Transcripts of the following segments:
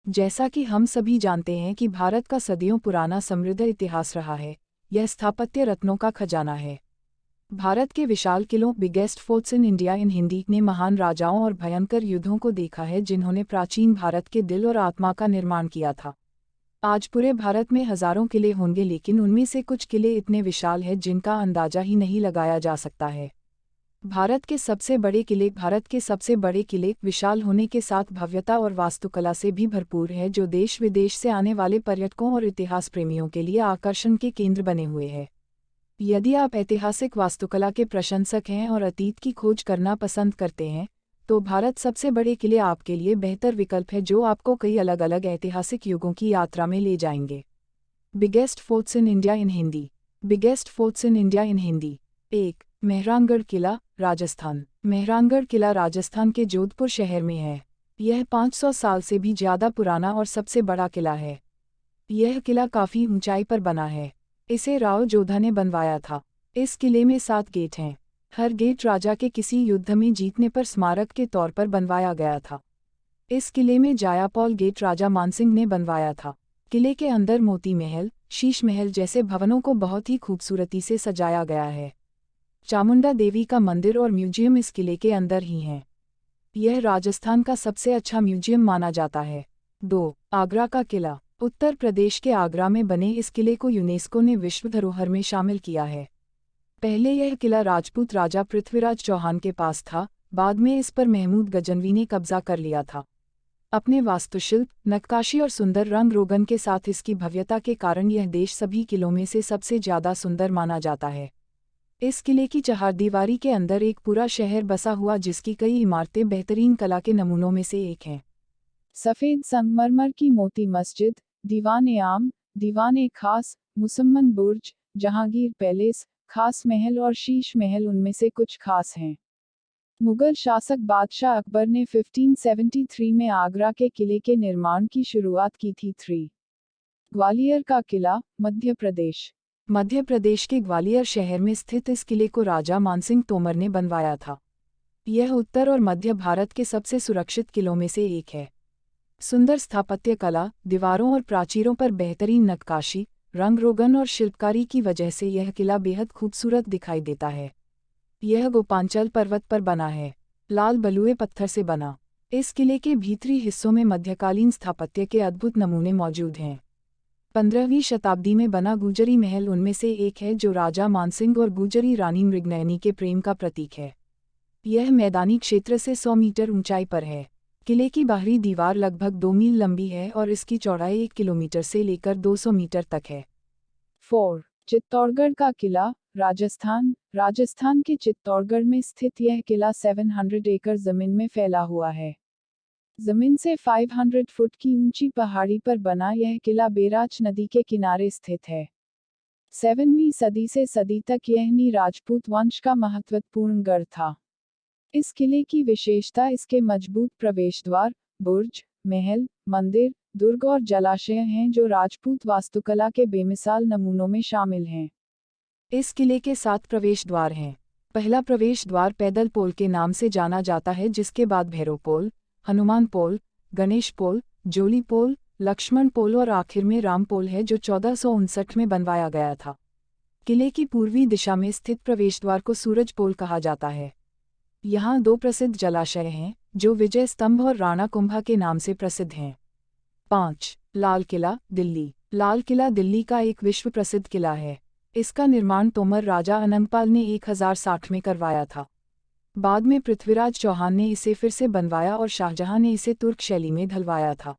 जैसा कि हम सभी जानते हैं कि भारत का सदियों पुराना समृद्ध इतिहास रहा है, यह स्थापत्य रत्नों का खजाना है। भारत के विशाल किलों biggest forts in India in Hindi ने महान राजाओं और भयंकर युद्धों को देखा है जिन्होंने प्राचीन भारत के दिल और आत्मा का निर्माण किया था। आज पूरे भारत में हजारों किले होंगे, लेकिन उनमें से कुछ किले इतने विशाल हैं जिनका अंदाजा ही नहीं लगाया जा सकता है। भारत के सबसे बड़े किले विशाल होने के साथ भव्यता और वास्तुकला से भी भरपूर है, जो देश विदेश से आने वाले पर्यटकों और इतिहास प्रेमियों के लिए आकर्षण के केंद्र बने हुए हैं। यदि आप ऐतिहासिक वास्तुकला के प्रशंसक हैं और अतीत की खोज करना पसंद करते हैं, तो भारत सबसे बड़े किले आपके लिए बेहतर विकल्प है, जो आपको कई अलग अलग ऐतिहासिक युगों की यात्रा में ले जाएंगे। Biggest forts in India in Hindi. Biggest forts in India in Hindi. 1. Mehrangarh किला, राजस्थान। मेहरानगढ़ किला राजस्थान के जोधपुर शहर में है। यह 500 साल से भी ज़्यादा पुराना और सबसे बड़ा किला है। यह किला काफ़ी ऊंचाई पर बना है। इसे राव जोधा ने बनवाया था। इस किले में 7 गेट हैं। हर गेट राजा के किसी युद्ध में जीतने पर स्मारक के तौर पर बनवाया गया था। इस किले में जायापौल गेट राजा मानसिंह ने बनवाया था। किले के अंदर मोती महल, शीश महल जैसे भवनों को बहुत ही खूबसूरती से सजाया गया है। चामुंडा देवी का मंदिर और म्यूजियम इस किले के अंदर ही हैं। यह राजस्थान का सबसे अच्छा म्यूजियम माना जाता है। 2. आगरा का किला। उत्तर प्रदेश के आगरा में बने इस किले को यूनेस्को ने विश्व धरोहर में शामिल किया है। पहले यह किला राजपूत राजा पृथ्वीराज चौहान के पास था, बाद में इस पर महमूद गजनवी ने कब्जा कर लिया था। अपने वास्तुशिल्प, नक्काशी और सुंदर रंग रोगन के साथ इसकी भव्यता के कारण यह देश सभी किलों में से सबसे ज़्यादा सुंदर माना जाता है। इस किले की चहारदीवारी के अंदर एक पूरा शहर बसा हुआ, जिसकी कई इमारतें बेहतरीन कला के नमूनों में से एक हैं। सफ़ेद संगमरमर की मोती मस्जिद, दीवान-ए-आम, दीवान-ए-खास, मुसम्मन बुर्ज, जहांगीर पैलेस, खास महल और शीश महल उनमें से कुछ खास हैं। मुगल शासक बादशाह अकबर ने 1573 में आगरा के किले के निर्माण की शुरुआत की थी। 3. ग्वालियर का किला, मध्य प्रदेश। मध्य प्रदेश के ग्वालियर शहर में स्थित इस किले को राजा मानसिंह तोमर ने बनवाया था। यह उत्तर और मध्य भारत के सबसे सुरक्षित किलों में से एक है। सुंदर स्थापत्य कला, दीवारों और प्राचीरों पर बेहतरीन नक्काशी, रंग रोगन और शिल्पकारी की वजह से यह किला बेहद खूबसूरत दिखाई देता है। यह गोपांचल पर्वत पर बना है। लाल बलुए पत्थर से बना। इस किले के भीतरी हिस्सों में मध्यकालीन स्थापत्य के अद्भुत नमूने मौजूद हैं। 15वीं शताब्दी में बना गुजरी महल उनमें से एक है, जो राजा मानसिंह और गुजरी रानी मृगनयनी के प्रेम का प्रतीक है। यह मैदानी क्षेत्र से 100 मीटर ऊंचाई पर है। किले की बाहरी दीवार लगभग 2 मील लंबी है और इसकी चौड़ाई 1 किलोमीटर से लेकर 200 मीटर तक है। 4. चित्तौड़गढ़ का किला, राजस्थान। राजस्थान के चित्तौड़गढ़ में स्थित यह किला 700 एकड़ जमीन में फैला हुआ है। जमीन से 500 फुट की ऊंची पहाड़ी पर बना यह किला बैराज नदी के किनारे स्थित है। 7वीं सदी से सदी तक यह राजपूत वंश का महत्वपूर्ण गढ़ था। इस किले की विशेषता इसके मजबूत प्रवेश द्वार, बुर्ज, महल, मंदिर, दुर्ग और जलाशय हैं, जो राजपूत वास्तुकला के बेमिसाल नमूनों में शामिल हैं। इस किले के 7 प्रवेश द्वार हैं। पहला प्रवेश द्वार पैदल पोल के नाम से जाना जाता है, जिसके बाद भैरव पोल, हनुमान पोल, गणेश पोल, जोली पोल, लक्ष्मण पोल और आखिर में राम पोल है, जो 1459 में बनवाया गया था। किले की पूर्वी दिशा में स्थित प्रवेश द्वार को सूरज पोल कहा जाता है। यहाँ 2 प्रसिद्ध जलाशय हैं, जो विजय स्तंभ और राणा कुंभा के नाम से प्रसिद्ध हैं। 5. लाल किला, दिल्ली। लाल किला दिल्ली का एक विश्व प्रसिद्ध किला है। इसका निर्माण तोमर राजा अनंगपाल ने 1060 में करवाया था। बाद में पृथ्वीराज चौहान ने इसे फिर से बनवाया और शाहजहां ने इसे तुर्क शैली में ढलवाया था।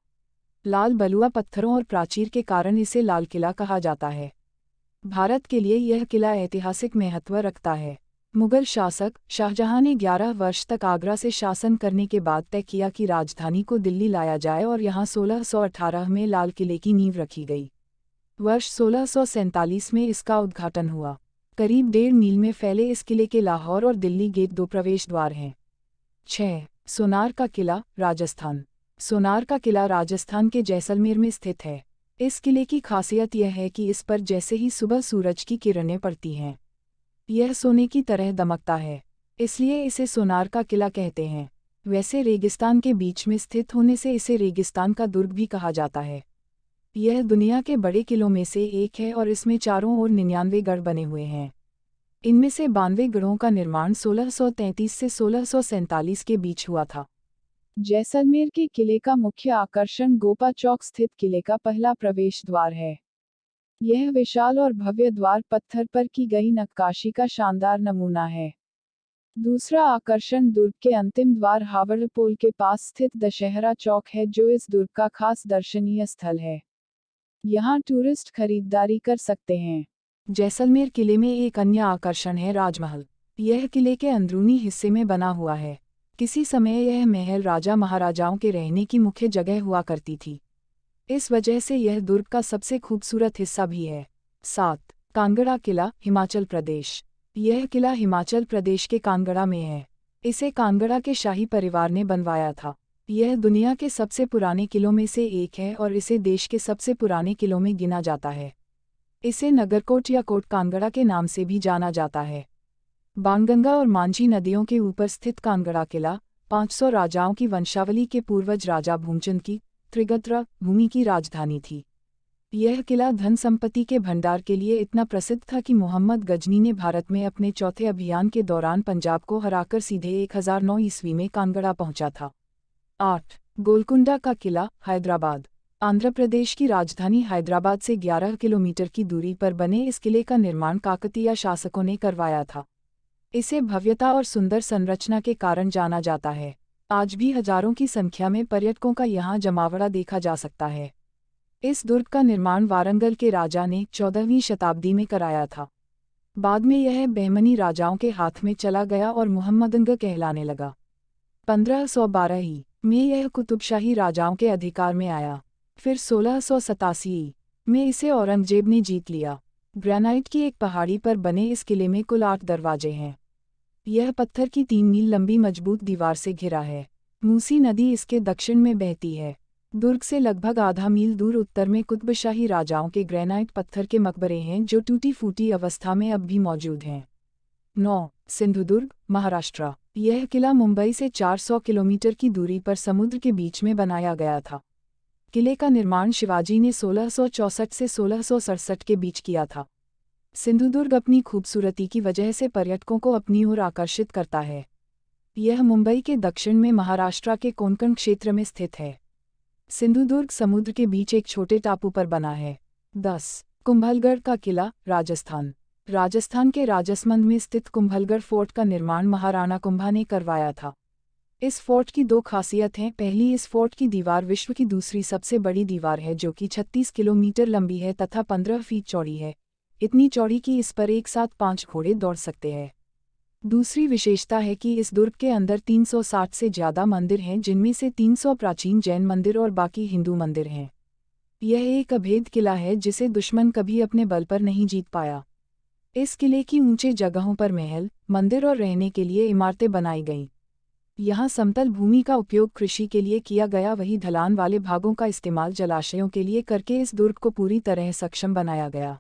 लाल बलुआ पत्थरों और प्राचीर के कारण इसे लाल किला कहा जाता है। भारत के लिए यह किला ऐतिहासिक महत्व रखता है। मुगल शासक शाहजहां ने 11 वर्ष तक आगरा से शासन करने के बाद तय किया कि राजधानी को दिल्ली लाया जाए और यहाँ 1618 में लाल किले की नींव रखी गई। वर्ष 1647 में इसका उद्घाटन हुआ। करीब 1.5 मील में फैले इस किले के लाहौर और दिल्ली गेट 2 प्रवेश द्वार हैं। 6. सोनार का किला, राजस्थान। सोनार का किला राजस्थान के जैसलमेर में स्थित है। इस किले की खासियत यह है कि इस पर जैसे ही सुबह सूरज की किरणें पड़ती हैं, यह सोने की तरह दमकता है, इसलिए इसे सोनार का किला कहते हैं। वैसे रेगिस्तान के बीच में स्थित होने से इसे रेगिस्तान का दुर्ग भी कहा जाता है। यह दुनिया के बड़े किलों में से एक है और इसमें चारों ओर 99 गढ़ बने हुए हैं। इनमें से 92 गढ़ों का निर्माण 1633 से 1647 के बीच हुआ था। जैसलमेर के किले का मुख्य आकर्षण गोपा चौक स्थित किले का पहला प्रवेश द्वार है। यह विशाल और भव्य द्वार पत्थर पर की गई नक्काशी का शानदार नमूना है। दूसरा आकर्षण दुर्ग के अंतिम द्वार हावड़ पुल के पास स्थित दशहरा चौक है, जो इस दुर्ग का खास दर्शनीय स्थल है। यहाँ टूरिस्ट खरीदारी कर सकते हैं। जैसलमेर किले में एक अन्य आकर्षण है राजमहल। यह किले के अंदरूनी हिस्से में बना हुआ है। किसी समय यह महल राजा महाराजाओं के रहने की मुख्य जगह हुआ करती थी। इस वजह से यह दुर्ग का सबसे खूबसूरत हिस्सा भी है। 7. कांगड़ा किला, हिमाचल प्रदेश। यह किला हिमाचल प्रदेश के कांगड़ा में है। इसे कांगड़ा के शाही परिवार ने बनवाया था। यह दुनिया के सबसे पुराने किलों में से एक है और इसे देश के सबसे पुराने किलों में गिना जाता है। इसे नगरकोट या कोट कांगड़ा के नाम से भी जाना जाता है। बाणगंगा और मांझी नदियों के ऊपर स्थित कांगड़ा किला 500 राजाओं की वंशावली के पूर्वज राजा भूमचंद की त्रिगत्र भूमि की राजधानी थी। यह किला धन संपत्ति के भंडार के लिए इतना प्रसिद्ध था कि मोहम्मद गजनी ने भारत में अपने चौथे अभियान के दौरान पंजाब को हराकर सीधे 1009 ईस्वी में कांगड़ा पहुंचा था। 8. गोलकुंडा का किला, हैदराबाद। आंध्र प्रदेश की राजधानी हैदराबाद से 11 किलोमीटर की दूरी पर बने इस किले का निर्माण काकतीय शासकों ने करवाया था। इसे भव्यता और सुंदर संरचना के कारण जाना जाता है। आज भी हजारों की संख्या में पर्यटकों का यहाँ जमावड़ा देखा जा सकता है। इस दुर्ग का निर्माण वारंगल के राजा ने 14वीं शताब्दी में कराया था। बाद में यह बहमनी राजाओं के हाथ में चला गया और मुहम्मदनग कहलाने लगा। 1512 में यह कुतुबशाही राजाओं के अधिकार में आया। फिर 1687 में इसे औरंगजेब ने जीत लिया। ग्रेनाइट की एक पहाड़ी पर बने इस किले में कुल 8 दरवाजे हैं। यह पत्थर की 3 मील लंबी मजबूत दीवार से घिरा है। मूसी नदी इसके दक्षिण में बहती है। दुर्ग से लगभग आधा मील दूर उत्तर में कुतुबशाही राजाओं के ग्रेनाइट पत्थर के मकबरे हैं, जो टूटी फूटी अवस्था में अब भी मौजूद हैं। 9. सिंधुदुर्ग, महाराष्ट्र। यह किला मुंबई से 400 किलोमीटर की दूरी पर समुद्र के बीच में बनाया गया था। किले का निर्माण शिवाजी ने 1664 से 1667 के बीच किया था। सिंधुदुर्ग अपनी खूबसूरती की वजह से पर्यटकों को अपनी ओर आकर्षित करता है। यह मुंबई के दक्षिण में महाराष्ट्र के कोंकण क्षेत्र में स्थित है। सिंधुदुर्ग समुद्र के बीच एक छोटे टापू पर बना है। 10. कुंभलगढ़ का किला, राजस्थान। राजस्थान के राजसमंद में स्थित कुंभलगढ़ फोर्ट का निर्माण महाराणा कुंभा ने करवाया था। इस फोर्ट की 2 खासियत हैं। पहली, इस फोर्ट की दीवार विश्व की दूसरी सबसे बड़ी दीवार है, जो कि 36 किलोमीटर लंबी है तथा 15 फीट चौड़ी है। इतनी चौड़ी कि इस पर एक साथ 5 घोड़े दौड़ सकते हैं। दूसरी विशेषता है कि इस दुर्ग के अंदर 360 से ज़्यादा मंदिर हैं, जिनमें से 300 प्राचीन जैन मंदिर और बाकी हिंदू मंदिर हैं। यह एक अभेद किला है जिसे दुश्मन कभी अपने बल पर नहीं जीत पाया। इस किले की ऊंचे जगहों पर महल, मंदिर और रहने के लिए इमारतें बनाई गईं। यहाँ समतल भूमि का उपयोग कृषि के लिए किया गया, वही ढलान वाले भागों का इस्तेमाल जलाशयों के लिए करके इस दुर्ग को पूरी तरह सक्षम बनाया गया।